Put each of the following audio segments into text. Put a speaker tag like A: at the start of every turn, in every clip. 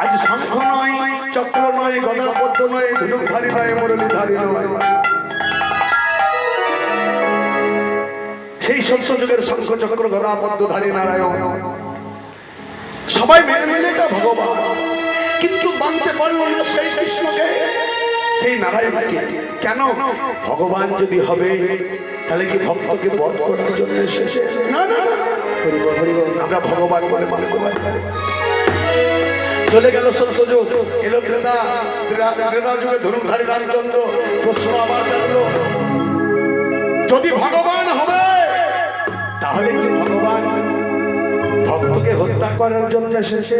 A: আজ শঙ্খ নয়, চক্র নয়, গদা পদ্ম নয়, ধনুকধারী নয়, মুরলীধারী নয়, সেই সত্য যুগের শঙ্খ চক্র গদা পদ্মধারী নারায়ণ সবাই মেনে মেনে এটা ভগবান, কিন্তু মানতে পারল না সেই কৃষ্ণকে, সেই নারায়ণকে। কেন? ভগবান যদি হবে তাহলে কি ভক্তকে বধ করার জন্য এসেছে? না না, আমরা ভগবান বলে মানতে পারি। চলে গেল সত্যযুগ, এলো ত্রেতা যুগে ধনুকধারী রামচন্দ্র। প্রশ্ন আবার জানলো, যদি ভগবান হবে তাহলে কি ভগবান ভক্তকে হত্যা করার জন্য এসেছে?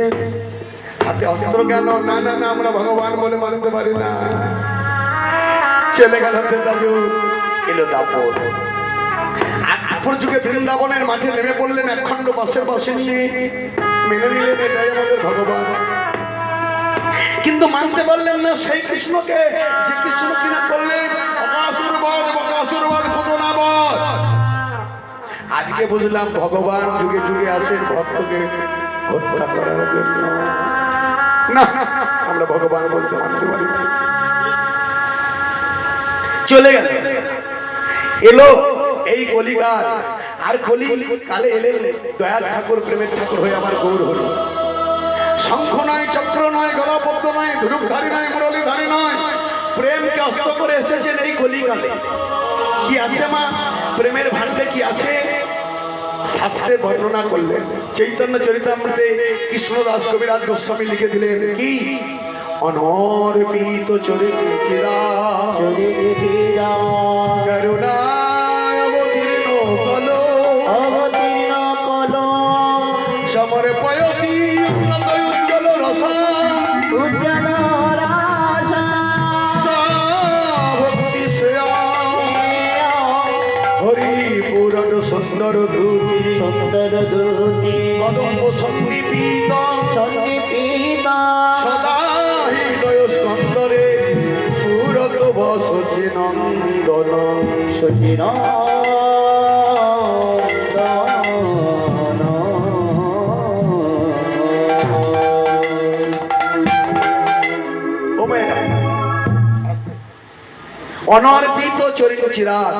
A: হাতে অস্ত্র কেন? না না না, আমরা ভগবান বলে মানতে পারি না। চলে গেল ত্রেতা যুগ, এলো দাপর। আর দাপর যুগে বৃন্দাবনের মাঠে নেমে পড়লেন একখণ্ড বাঁশের বাঁশি নিয়ে, মেনে নিলেন এটাই আমাদের ভগবান, কিন্তু মানতে পারলেন না সেই কৃষ্ণকে, যে কৃষ্ণ কিনা করলেন অকাসুরবধ বকাসুরবধ পুতনাবধ। আজকে বুঝলাম ভগবান যুগে যুগে আসেন ভক্তকে হত্যা করার জন্য। না, আমরা ভগবান বলতে মানতে পারি না। চলে গেল, এলো এই কলিকাল। আর কলি কালে এলেন দয়াল ঠাকুর, প্রেমের ঠাকুর হয়ে আমার গৌর হরি। শঙ্খ নয়, চক্র নয়, গদা পদ্ম নয়, ধনুকধারী নয়, মুরলীধারী নয়, প্রেমকে অস্ত্র করে এসেছেন এই কলিকালে। কি আছে মা প্রেমের ভাণ্ডে? কি আছে? শাস্ত্রে বর্ণনা করলেন। চৈতন্য চরিতামৃতে কৃষ্ণদাস কবিরাজ গোস্বামী লিখে দিলেন কি? অনর্পিত চরিত্র করুণায় অবতীর্ণ কলো, সমরে পয়তি উন্নত উজ্জ্বল রসা, ভক্তি শ্রেয়া হরি পুরন সুন্দর ধূতি, কদম্ব সন্দীপিত সদা হৃদয় স্কন্দরে সুরত বসচি নন্দন সচিন। অনর্পিত চরিত চিরাগ।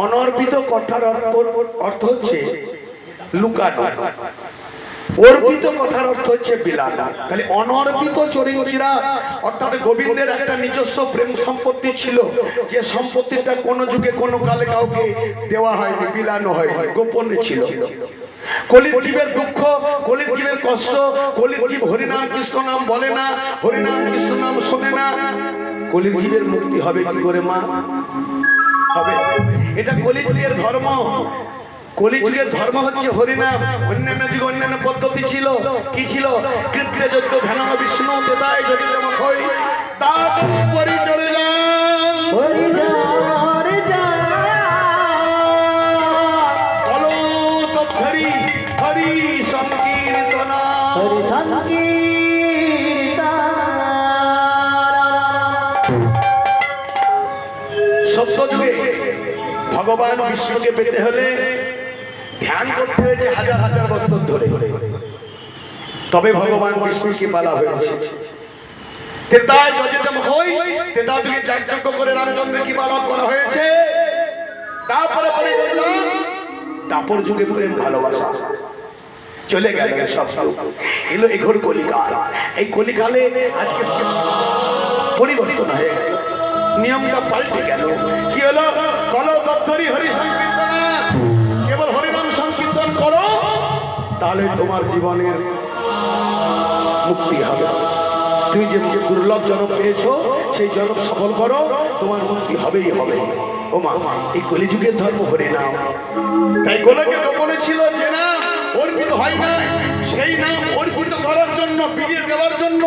A: অনর্পিত কথার অর্থ হচ্ছে লুকানো, অর্পিত কথার অর্থ হচ্ছে বিলানো। তাহলে অনর্পিত চরিত চিরাগ অর্থাৎ গোবিন্দের একটা নিজস্ব প্রেম সম্পত্তি ছিল, যে সম্পত্তিটা কোন যুগে কোনো কালে কাউকে দেওয়া হয়নি, বিলানো হয়নি, গোপনে ছিল। কলির জীবের দুঃখ, কলির জীবের কষ্ট, কলির জীব হরিনাম কৃষ্ণ নাম বলে না, হরিনাম কৃষ্ণ নাম শোনে না। কলির জীবের মুক্তি হবে কি করে মা? হবে। এটা কলিযুগের ধর্ম। কলিযুগের ধর্ম হচ্ছে হরিনাম। অন্যান্য যুগে অন্যান্য পদ্ধতি ছিল। কি ছিল? কৃত্য যজ্ঞ ধ্যান বিষ্ণু দেবায় যদি তোমাক হই তাপ পরিচর্যা বলো তৎহরি হরি সংকীর্তনা, হরি সংকীর্তনা। সত্য যুগে ভগবান বিষ্ণুকে পেতে হলে ধ্যান করতে হয়েছে হাজার হাজার বছর ধরে, তবে ভগবান বিষ্ণুকে পালা হয়েছে। ত্রেতায় যজেতম হই, ত্রেতা যুগে যাগযজ্ঞ করে রামচন্দ্রকে পালন করা হয়েছে। তারপরে পরে বললাম দাপর যুগে প্রেম ভালোবাসা চলে গেল, সব এলো এঘোর কলিকাল। এই কলিকালে আজকে পরিবর্তন হয়ে গেল, নিয়মটা পাল্টে গেল। কি হলো? বলো তৎহরি হরি সংকীর্তনা, কেবল হরিনাম সংকীর্তন করো তাহলে তোমার জীবনের মুক্তি হবে। তুমি যে দুর্লভ জনম পেয়েছো সেই জনম সফল করো, তোমার মুক্তি হবেই হবে। ও মা, এই কলিযুগের ধর্ম হরিনাম। তাই গোলকে গোপনে ছিল যে না অর্পিত হয় না, সেই নাম অর্পিত করার জন্য, বিলিয়ে দেওয়ার জন্য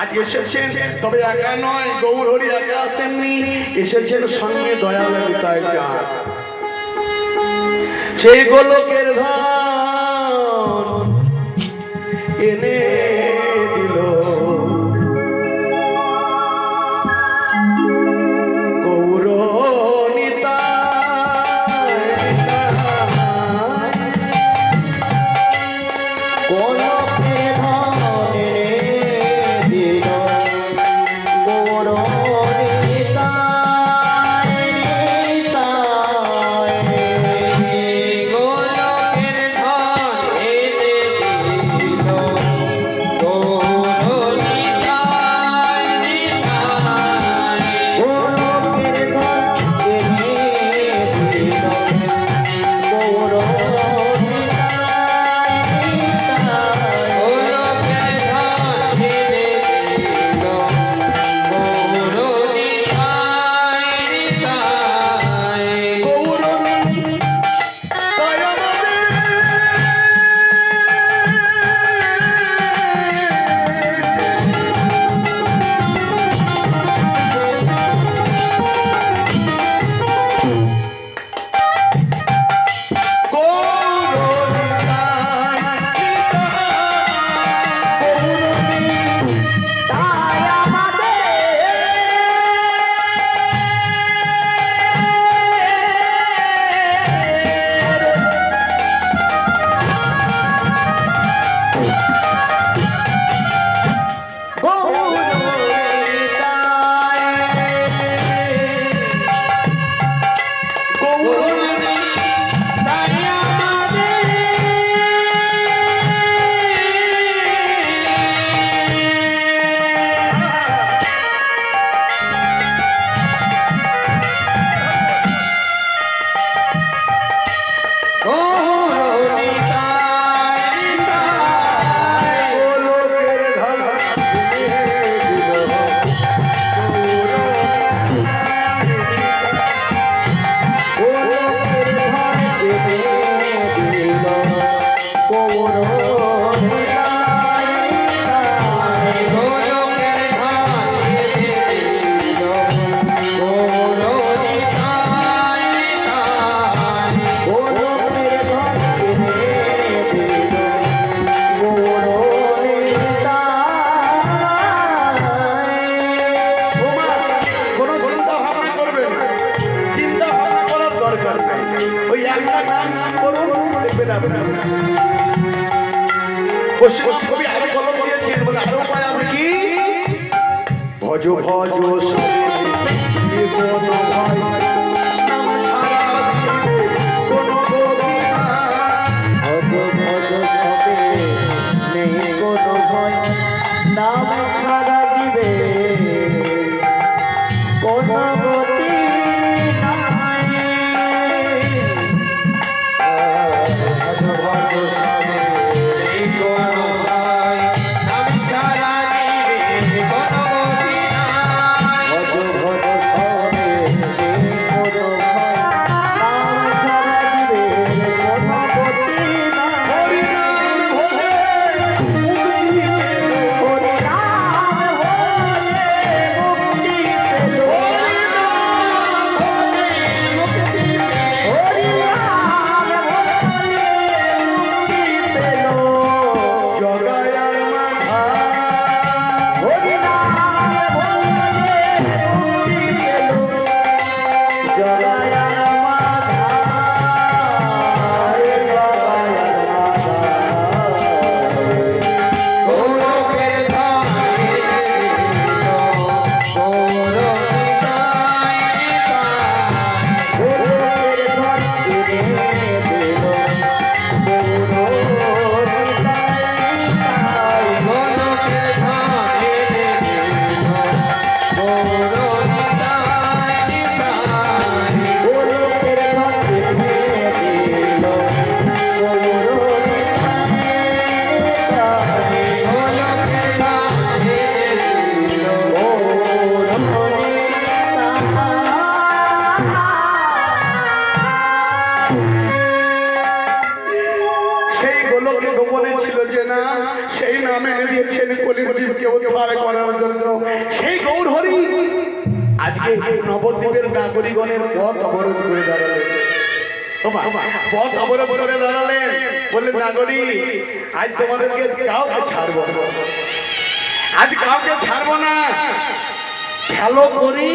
A: আজ এসেছেন। তবে একা নয়, গৌর হরি একা আসেননি, এসেছেন সঙ্গে দয়াল নিতাই চাঁদ। সেই গোলকের ধন এনে দিল গৌর নিতাই, গোলকের ধন পশ্চিমবঙ্গ কবি আরো কলম দিয়েছেন, বলে আরো উপায় আছে কি? ভজ ভজ কোনো ভয় নাম ছাড়া কোনো গতি নাই।
B: ভজ ভজ সবে নেই কোনো ভয়, নাম ছাড়া দিবে কোনো গতি নাই। ভজ ভজ সবে নেই কোনো ভয়, নাম ছাড়া দিবে কোনো গতি নাই। ভজ ভজ সবে নেই কোনো ভয়, নাম ছাড়া দিবে কোনো গতি নাই।
A: হরি নাম ভজে মুক্তি পেল,
B: হরি নাম হলে মুক্তি পেল,
A: হরি নাম ভজে
B: মুক্তি পেল, হরি নাম হলে মুক্তি পেল,
A: জগায়ার মাথা।
B: হরি নাম হলে মুক্তি পেল, জগায়ার মাথা, জগায়ার মাথা। গোলকের ধারে
A: সেই গোলকে গোপনে ছিল যে নাম, সেই নাম এনে দিয়েছেন কলিযুগকে উদ্ধার করার জন্য। সেই গৌর হরি আজকে নবদ্বীপের নাগরিকগণের পথ অবরোধ করে দাঁড়ালেন। পথ অবরোধ করে দাঁড়ালেন, বললেন নাগরিক আজ তোমাদেরকে কাউকে ছাড়বো না, আজ কাউকে ছাড়বো না। ভালো করি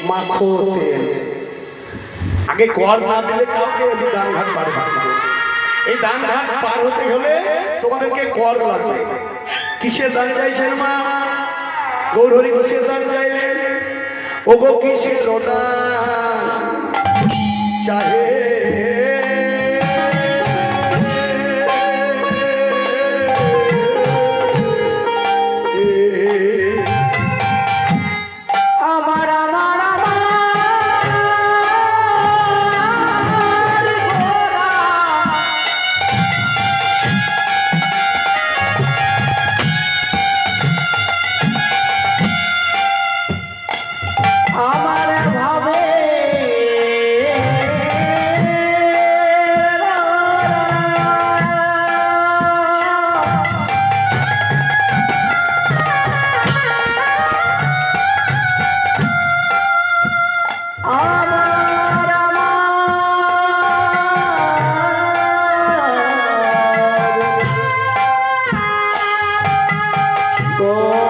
A: মাখো তেল। আগে কর না দিলে কাউকে দান ঘাট পার হতে হবে। এই দান ঘাট পার হতে হলে তোমাদেরকে কর লাগবে। কিসের দান চাইছেন মা? গৌরহরি কিসের দান চাইলেন? ওগো কিসের দান চাহে?
B: আমার আমার আমার গোরা, আমার ভাবে আমার আমার গোরা,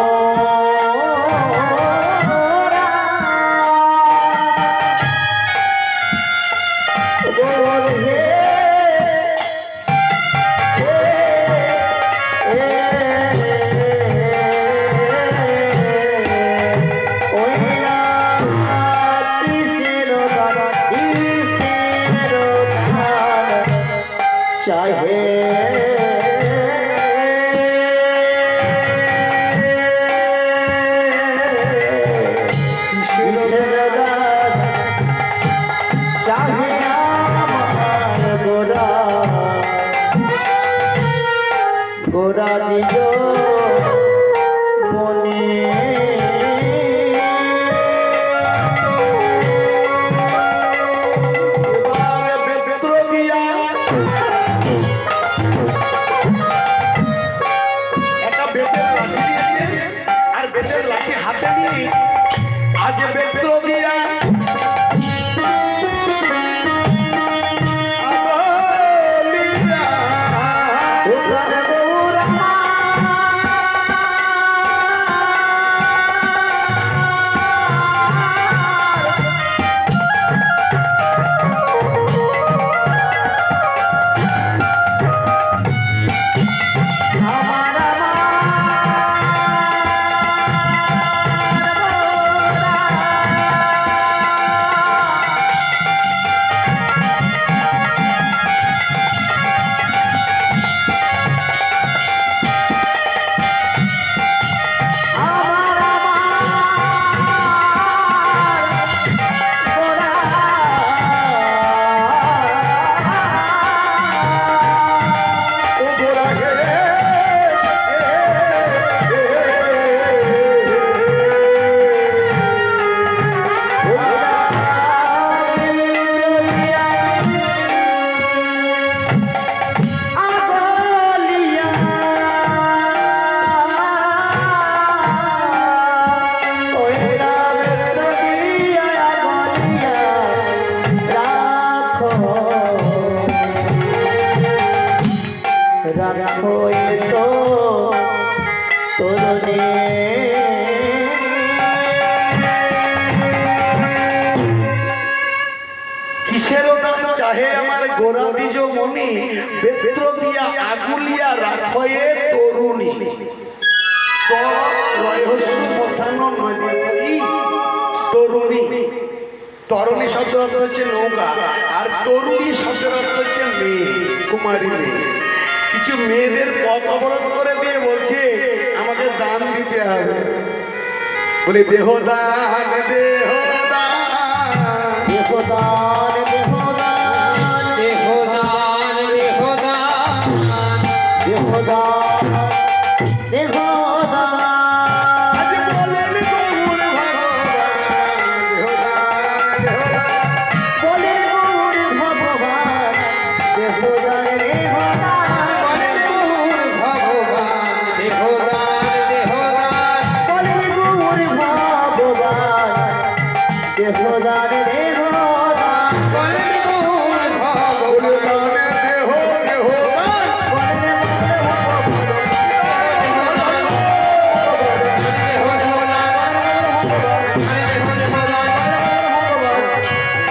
B: গোর হে চাহে চাহে আমার গোরা, গোরা দিল মনে
A: বেত্র দিয়া একটা বেতের লাঠি দিয়েছে, আর বেতের লাঠি হাতে নিয়ে আজ বেত্র দিয়া
B: আমার
A: চাহে আমার গোরা দ্বিজ মনি, বেত্র দিয়া আগুলিয়া রাখয়ে তরুণী। তো রহস্য মথানো নদী তরুণী। তরুণী শব্দের অর্থ হচ্ছে নৌকা, আর তরুণী শব্দের অর্থ হচ্ছে মেয়ে, কুমারী মেয়ে। কিছু মেয়েদের পথ অবরোধ করে দিয়ে বলছে আমাকে দান দিতে হবে। বলে দেহ দান, দেহ দান,
B: দেহদান দেহদান
C: দেহদান দেহদান
B: দেহদান দেহদান
A: আজ বলেন গৌর ভগবান, দেহ দান, দেহ দান।
B: বলে গৌর ভগবান দেহদান দেহদান
C: বলে গৌর ভগবান দেহদান দেহদান
B: বলে গৌর ভগবান দেহদান দেহদান
C: বলে গৌর ভগবান
A: দেহ, দেহ দান।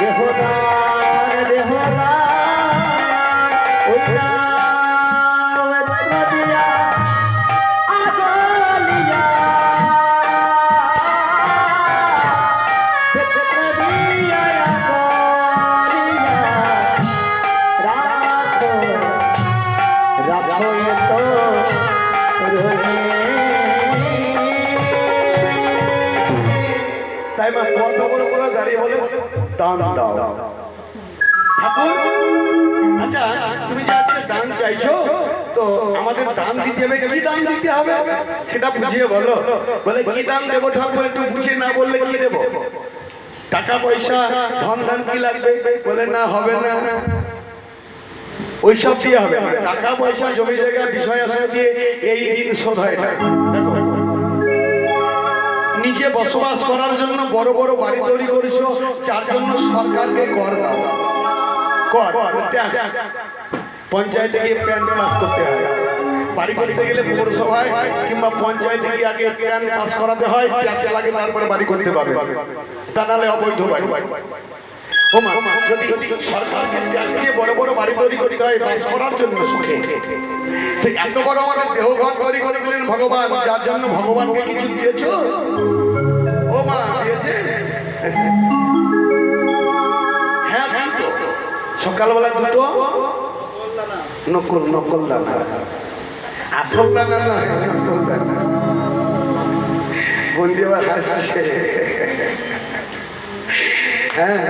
B: দেহদান দেহদান ওই নাম দিয়া আগলিয়া দিয়া আগলিয়া রাখো রাখো তো রোহে
A: তাই মা পথ অবরোধ করে দাঁড়িয়ে বলে দান দাও। ঠাকুর, আচ্ছা তুমি যে আজকে দান চাইছো, তো আমাদের দান দিতে হবে, কি দান দিতে হবে সেটা বুঝিয়ে বলো। বলে কি দান দেবো ঠাকুর, একটু বুঝিয়ে না বললে কি দেবো? টাকা পয়সা ধন ধান কি লাগবে? বলে না, হবে না, ওইসব দিয়ে হবে না। টাকা পয়সা জমি জায়গা বিষয় আশয় দিয়ে এই ঋণ শোধ হয় না। দেখো, নিজে বসবাস করার জন্য বড় বড় বাড়ি তৈরি করেছো, যার জন্য সরকারকে কর দাও, কর ট্যাক্স। পঞ্চায়েতে গিয়ে প্যান পাস করতে হয়, বাড়ি করতে গেলে পৌরসভায় কিংবা পঞ্চায়েতে গিয়ে আগে প্যান পাস করাতে হয়, ট্যাক্স লাগে, তারপরে বাড়ি করতে পারবে, তা নাহলে অবৈধ বাড়ি। ও মা, যদি সরকারকে ট্যাক্স দিয়ে বড় বড় বাড়ি তৈরি করতে হয় বাস করার জন্য সুখে, তো এত বড় আমাদের দেহঘর তৈরি করে দিলেন ভগবান, যার জন্য ভগবানকে কিছু দিয়েছো? ও মা, দিয়েছে? হ্যাঁ, দিই তো। সকালবেলা দুটো নকল, নকল দানা, আসল দানা নয়, নকল দানা। বন্ধু আবার হাসছে। হ্যাঁ,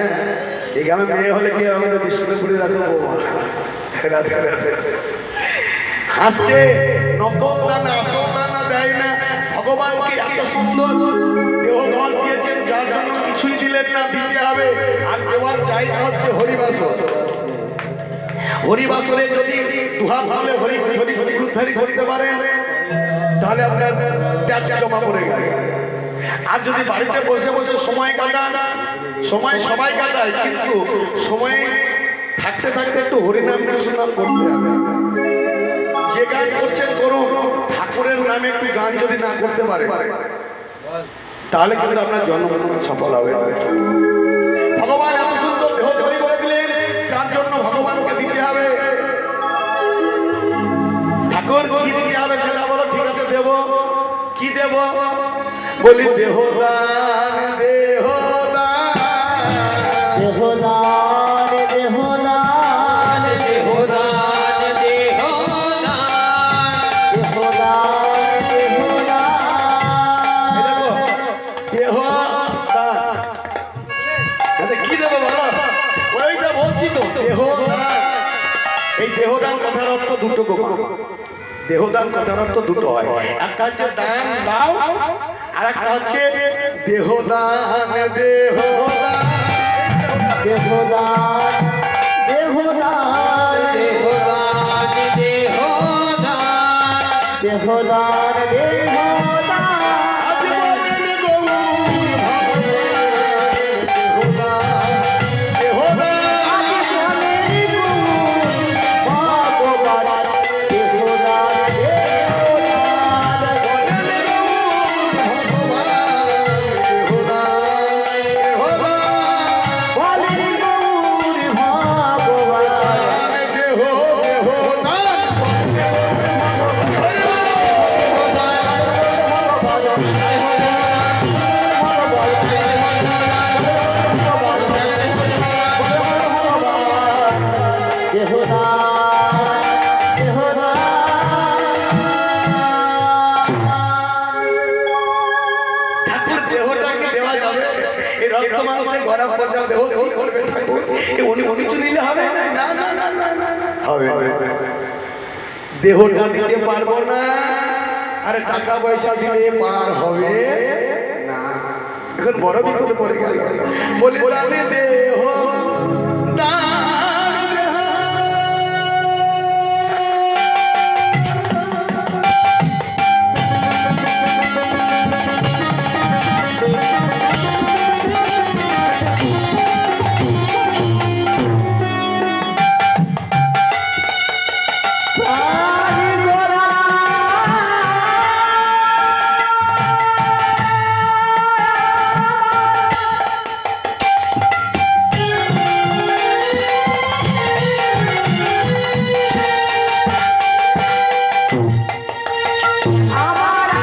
A: এই গ্রামে মেয়ে হলে কি আমাদের বিষ্ণুপুরে রাখবো রাতে রাতে হাসছে। নকল দানা আসল দানা দেয় না। ভগবানকে এত সুন্দর দেহ বল দিয়েছেন, যার জন্য কিছুই দিলেন না, দিতে হবে। আর দেওয়ার জায়গা হচ্ছে হরিবাসর। হরিবাসরে যদি দুহাত ভালে হরি হরি হরি হরি উদ্ধারি করতে পারেন, তাহলে আপনার ট্যাক্স জমা পড়ে গেল। আর যদি বাড়িতে বসে বসে সময় কাটান, সময় সবাই কাটায়, কিন্তু সময় থাকতে থাকতে একটু হরিনাম কৃষ্ণ নাম করতে হবে। যে গান করছেন করুন, ঠাকুরের নামে একটু গান যদি না করতে পারে, তাহলে কিন্তু আপনার জন্ম সফল হবে। ভগবান এত সুন্দর দেহ তৈরি করে দিলেন, যার জন্য ভগবানকে দিতে হবে। ঠাকুর কি দিতে হবে সেটা বলো, ঠিক আছে দেব। কি দেব? বলি দেহদান, দেহদান,
B: দেহদান দেহদান
C: দেহদান দেহদান
B: দেহদান দেহদান
A: এই দেখো, দেহদান। আচ্ছা, কি দেবো বলো? ওইটা বলছি তো, দেহদান। এই দেহদান কথার অর্থ দুটো গো। দেহদান কথার অর্থ দুটো হয়, একটা হচ্ছে দান দাও, আর একটা হচ্ছে দেহদান, দেহদান।
B: দেহদান দেহদান
C: দেহদান দেহদান
B: দেহদান দেহদান
A: আজ বলেন গৌর ভগবান, দেহদান, দেহদান।
B: আজ চলের গৌর ভগবান দেহদান দেহদান
A: বলেন গৌর ভগবান, দেহদান।
B: বলেন গৌর ভগবান
A: ঠাকুর দেহটাকে দেওয়া যাবে এই রক্ত মাংসের গড়া পচা দেহ কি করবে ঠাকুর উনি কিছু নিলে হবে না না না না না না হবে দেহটা দিতে পারবো না আরে টাকা পয়সা দিলে পার হবে না এখন বড় বিপদে পড়ে গেল বলে দানে দেহ দান দেহ
B: আমার